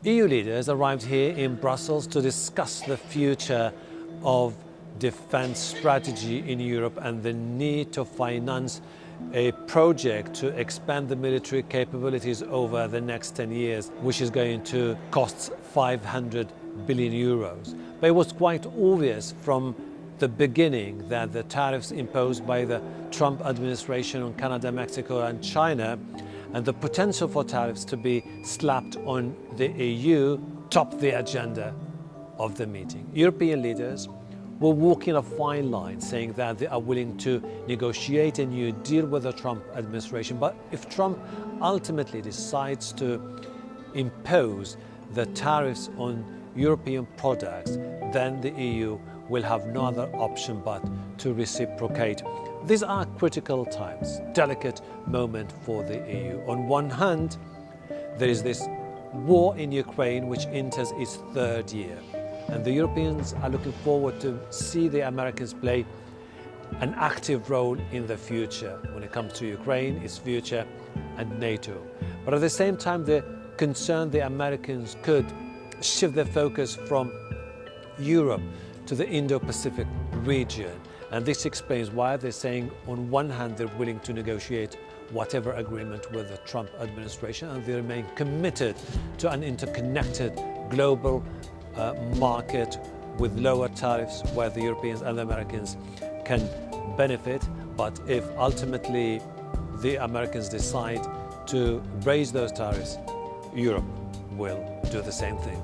EU leaders arrived here in Brussels to discuss the future of defense strategy in Europe and the need to finance a project to expand the military capabilities over the next 10 years, which is going to cost 500 billion euros. But it was quite obvious from the beginning that the tariffs imposed by the Trump administration on Canada, Mexico and China, and the potential for tariffs to be slapped on the EU, topped the agenda of the meeting. European leaders were walking a fine line, saying that they are willing to negotiate a new deal with the Trump administration. But if Trump ultimately decides to impose the tariffs on European products, then the EU will have no other option but to reciprocate. These are critical times, delicate moment for the EU. On one hand, there is this war in Ukraine which enters its third year. And the Europeans are looking forward to see the Americans play an active role in the future when it comes to Ukraine, its future, and NATO. But at the same time, they're concerned the Americans could shift their focus from Europe to the Indo-Pacific region. And this explains why they're saying on one hand they're willing to negotiate whatever agreement with the Trump administration, and they remain committed to an interconnected global market with lower tariffs where the Europeans and the Americans can benefit. But if ultimately the Americans decide to raise those tariffs, Europe will do the same thing.